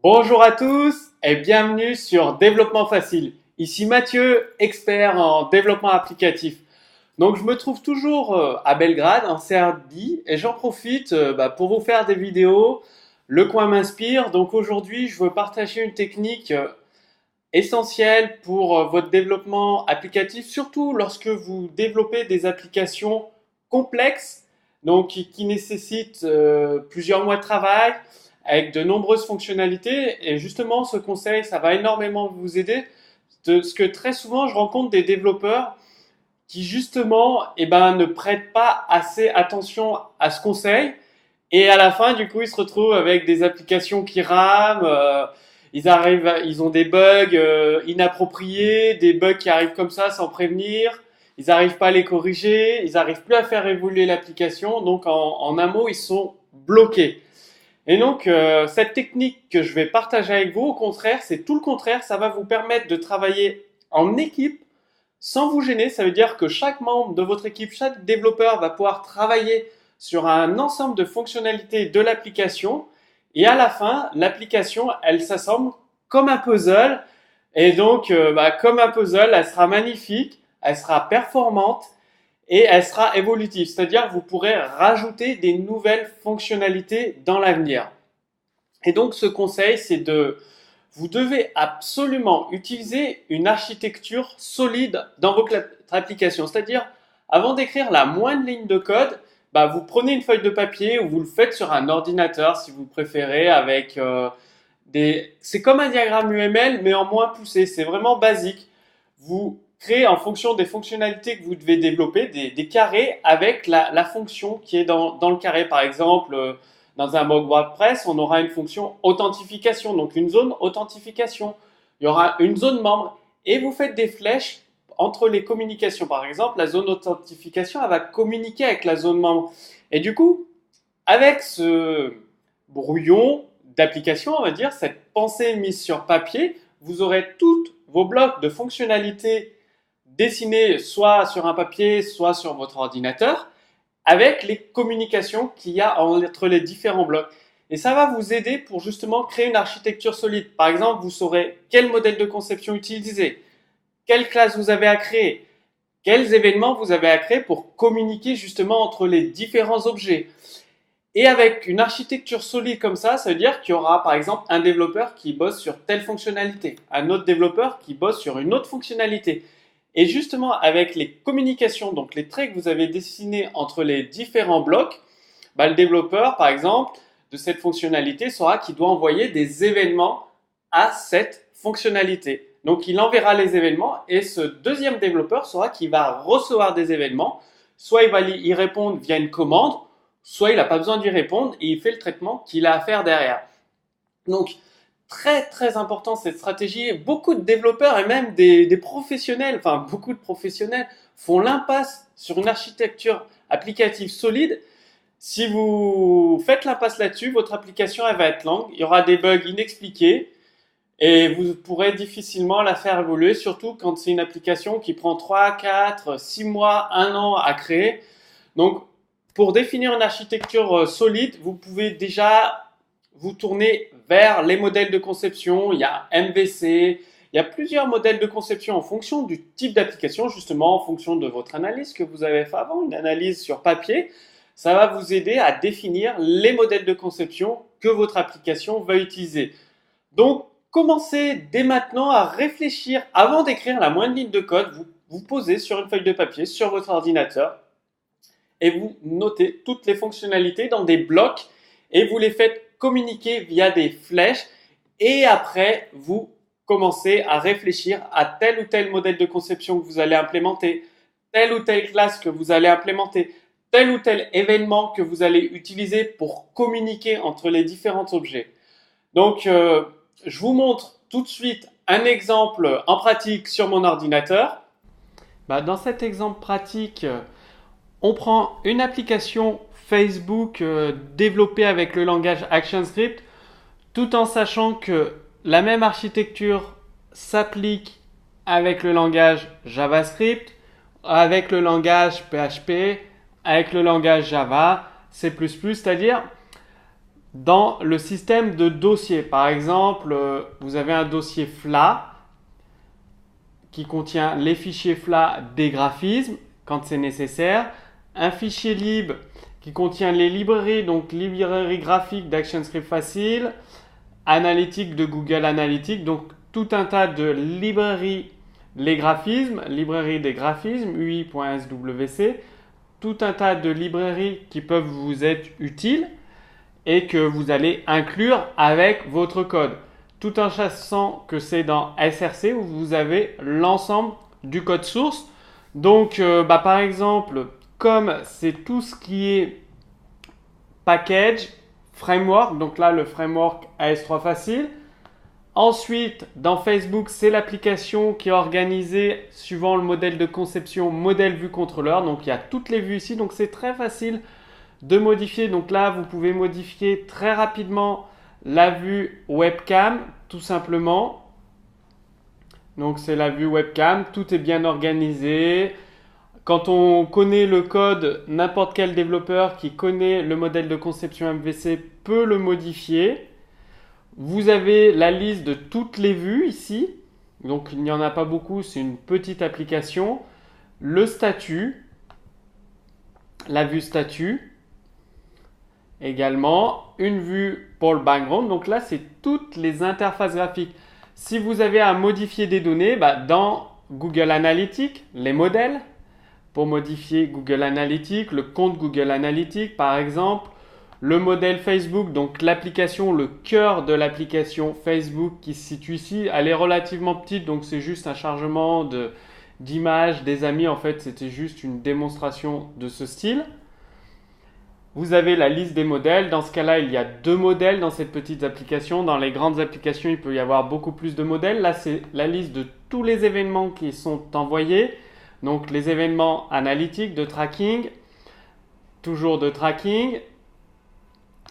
Bonjour à tous et bienvenue sur Développement Facile. Ici Mathieu, expert en développement applicatif. Donc je me trouve toujours à Belgrade, en Serbie, et j'en profite pour vous faire des vidéos. Le coin m'inspire, donc aujourd'hui je veux partager une technique essentielle pour votre développement applicatif, surtout lorsque vous développez des applications complexes, donc qui nécessitent plusieurs mois de travail avec de nombreuses fonctionnalités. Et justement, ce conseil, ça va énormément vous aider. Parce que très souvent, je rencontre des développeurs qui justement ne prêtent pas assez attention à ce conseil. Et à la fin, du coup, ils se retrouvent avec des applications qui rament. Ils ont des bugs inappropriés, des bugs qui arrivent comme ça sans prévenir. Ils n'arrivent pas à les corriger. Ils n'arrivent plus à faire évoluer l'application. Donc, en un mot, ils sont bloqués. Et donc, cette technique que je vais partager avec vous, au contraire, c'est tout le contraire. Ça va vous permettre de travailler en équipe sans vous gêner. Ça veut dire que chaque membre de votre équipe, chaque développeur va pouvoir travailler sur un ensemble de fonctionnalités de l'application. Et à la fin, l'application, elle s'assemble comme un puzzle. Et donc, comme un puzzle, elle sera magnifique, elle sera performante et elle sera évolutive. C'est-à-dire que vous pourrez rajouter des nouvelles fonctionnalités dans l'avenir. Et donc, ce conseil, vous devez absolument utiliser une architecture solide dans votre application. C'est-à-dire, avant d'écrire la moindre ligne de code, vous prenez une feuille de papier ou vous le faites sur un ordinateur si vous préférez avec c'est comme un diagramme UML mais en moins poussé. C'est vraiment basique. Vous créez en fonction des fonctionnalités que vous devez développer des carrés avec la fonction qui est dans le carré. Par exemple, dans un mode WordPress, on aura une fonction authentification, donc une zone authentification. Il y aura une zone membre et vous faites des flèches entre les communications. Par exemple, la zone authentification, elle va communiquer avec la zone membre. Et du coup, avec ce brouillon d'application, on va dire, cette pensée mise sur papier, vous aurez tous vos blocs de fonctionnalités dessinés soit sur un papier, soit sur votre ordinateur, avec les communications qu'il y a entre les différents blocs. Et ça va vous aider pour justement créer une architecture solide. Par exemple, vous saurez quel modèle de conception utiliser, quelle classe vous avez à créer, quels événements vous avez à créer pour communiquer justement entre les différents objets. Et avec une architecture solide comme ça veut dire qu'il y aura par exemple un développeur qui bosse sur telle fonctionnalité, un autre développeur qui bosse sur une autre fonctionnalité. Et justement, avec les communications, donc les traits que vous avez dessinés entre les différents blocs, le développeur, par exemple, de cette fonctionnalité saura qu'il doit envoyer des événements à cette fonctionnalité. Donc, il enverra les événements et ce deuxième développeur saura qu'il va recevoir des événements. Soit il va y répondre via une commande, soit il n'a pas besoin d'y répondre et il fait le traitement qu'il a à faire derrière. Donc, très très important cette stratégie. Beaucoup de développeurs et même des professionnels, enfin beaucoup de professionnels font l'impasse sur une architecture applicative solide. Si vous faites l'impasse là-dessus, votre application elle va être longue, il y aura des bugs inexpliqués et vous pourrez difficilement la faire évoluer, surtout quand c'est une application qui prend 3, 4, 6 mois, 1 an à créer. Donc pour définir une architecture solide, vous pouvez déjà vous tournez vers les modèles de conception. Il y a MVC, il y a plusieurs modèles de conception en fonction du type d'application, justement en fonction de votre analyse que vous avez fait avant, une analyse sur papier. Ça va vous aider à définir les modèles de conception que votre application va utiliser. Donc, commencez dès maintenant à réfléchir avant d'écrire la moindre ligne de code. Vous posez sur une feuille de papier, sur votre ordinateur, et vous notez toutes les fonctionnalités dans des blocs et vous les faites communiquer via des flèches et après vous commencez à réfléchir à tel ou tel modèle de conception que vous allez implémenter, telle ou telle classe que vous allez implémenter, tel ou tel événement que vous allez utiliser pour communiquer entre les différents objets. Donc je vous montre tout de suite un exemple en pratique sur mon ordinateur. Dans cet exemple pratique, on prend une application Facebook développée avec le langage ActionScript, tout en sachant que la même architecture s'applique avec le langage JavaScript, avec le langage PHP, avec le langage Java, C++, c'est-à-dire dans le système de dossiers. Par exemple, vous avez un dossier FLA qui contient les fichiers FLA des graphismes quand c'est nécessaire, un fichier lib qui contient les librairies, donc librairie graphique d'ActionScript Facile, analytique de Google Analytics, donc tout un tas de librairies, les graphismes, librairie des graphismes, UI.swc, tout un tas de librairies qui peuvent vous être utiles et que vous allez inclure avec votre code. Tout en sachant que c'est dans SRC où vous avez l'ensemble du code source. Donc, par exemple, comme c'est tout ce qui est package, framework, donc là le framework AS3 Facile. Ensuite, dans Facebook, c'est l'application qui est organisée suivant le modèle de conception, modèle vue contrôleur. Donc, il y a toutes les vues ici. Donc, c'est très facile de modifier. Donc là, vous pouvez modifier très rapidement la vue webcam, tout simplement. Donc, c'est la vue webcam. Tout est bien organisé. Quand on connaît le code, n'importe quel développeur qui connaît le modèle de conception MVC peut le modifier. Vous avez la liste de toutes les vues ici. Donc, il n'y en a pas beaucoup, c'est une petite application. Le statut, la vue statut. Également, une vue pour le background. Donc là, c'est toutes les interfaces graphiques. Si vous avez à modifier des données, dans Google Analytics, les modèles, pour modifier Google Analytics, le compte Google Analytics par exemple, le modèle Facebook, donc l'application, le cœur de l'application Facebook qui se situe ici, elle est relativement petite, donc c'est juste un chargement d'images des amis. En fait, c'était juste une démonstration de ce style. Vous avez la liste des modèles. Dans ce cas-là, il y a 2 modèles dans cette petite application. Dans les grandes applications, il peut y avoir beaucoup plus de modèles. Là, c'est la liste de tous les événements qui sont envoyés. Donc, les événements analytiques de tracking, toujours de tracking.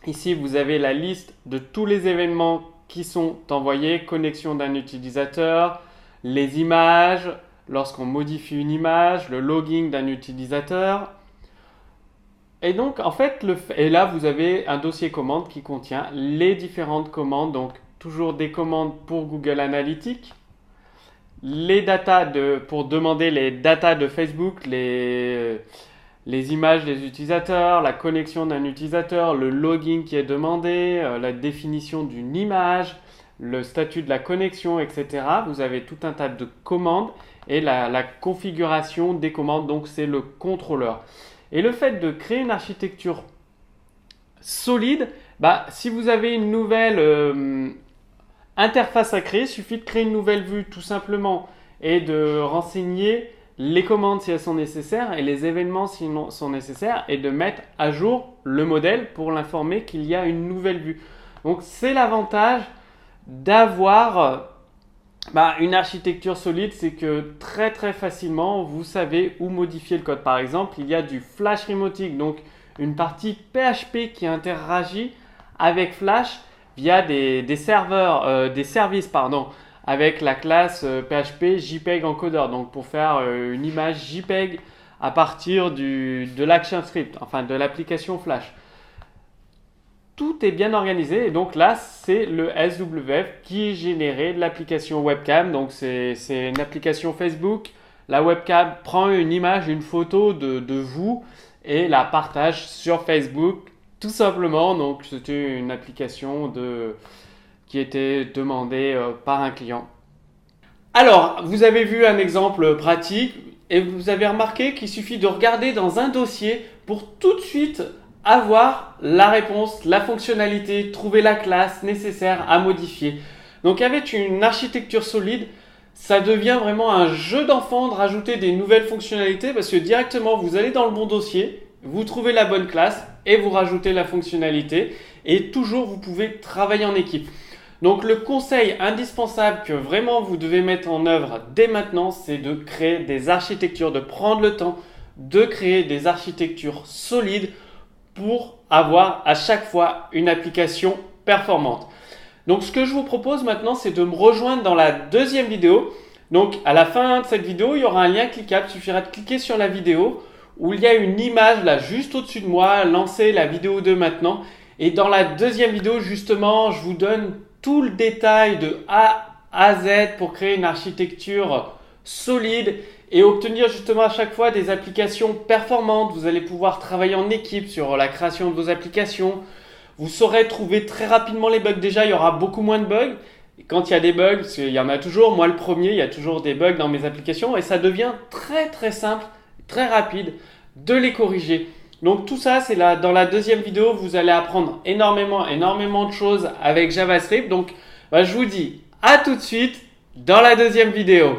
Ici, vous avez la liste de tous les événements qui sont envoyés, connexion d'un utilisateur, les images, lorsqu'on modifie une image, le logging d'un utilisateur. Et donc, en fait, et là, vous avez un dossier commande qui contient les différentes commandes. Donc, toujours des commandes pour Google Analytics, les datas pour demander les datas de Facebook, les images des utilisateurs, la connexion d'un utilisateur, le logging qui est demandé, la définition d'une image, le statut de la connexion, etc. Vous avez tout un tas de commandes et la configuration des commandes, donc c'est le contrôleur. Et le fait de créer une architecture solide, si vous avez une nouvelle interface à créer, il suffit de créer une nouvelle vue tout simplement et de renseigner les commandes si elles sont nécessaires et les événements si elles sont nécessaires et de mettre à jour le modèle pour l'informer qu'il y a une nouvelle vue. Donc c'est l'avantage d'avoir une architecture solide, c'est que très très facilement vous savez où modifier le code. Par exemple, il y a du Flash Remoting, donc une partie PHP qui interagit avec Flash via des serveurs, des services avec la classe PHP JPEG Encoder, donc pour faire une image JPEG à partir de l'ActionScript, enfin de l'application Flash. Tout est bien organisé et donc là c'est le SWF qui est généré de l'application webcam. Donc c'est une application Facebook. La webcam prend une image, une photo de vous et la partage sur Facebook tout simplement. Donc c'était une application qui était demandée par un client. Alors vous avez vu un exemple pratique et vous avez remarqué qu'il suffit de regarder dans un dossier pour tout de suite avoir la réponse, la fonctionnalité, trouver la classe nécessaire à modifier. Donc avec une architecture solide, ça devient vraiment un jeu d'enfant de rajouter des nouvelles fonctionnalités parce que directement vous allez dans le bon dossier, vous trouvez la bonne classe et vous rajoutez la fonctionnalité et toujours vous pouvez travailler en équipe. Donc le conseil indispensable que vraiment vous devez mettre en œuvre dès maintenant, c'est de créer des architectures, de prendre le temps de créer des architectures solides pour avoir à chaque fois une application performante. Donc ce que je vous propose maintenant, c'est de me rejoindre dans la deuxième vidéo. Donc à la fin de cette vidéo, il y aura un lien cliquable, il suffira de cliquer sur la vidéo où il y a une image là juste au-dessus de moi, lancer la vidéo de maintenant. Et dans la deuxième vidéo, justement, je vous donne tout le détail de A à Z pour créer une architecture solide et obtenir justement à chaque fois des applications performantes. Vous allez pouvoir travailler en équipe sur la création de vos applications. Vous saurez trouver très rapidement les bugs. Déjà, il y aura beaucoup moins de bugs. Et quand il y a des bugs, parce qu'il y en a toujours, moi le premier, il y a toujours des bugs dans mes applications et ça devient très très simple, très rapide de les corriger. Donc tout ça, c'est là, dans la deuxième vidéo, vous allez apprendre énormément de choses avec JavaScript. Donc je vous dis à tout de suite dans la deuxième vidéo.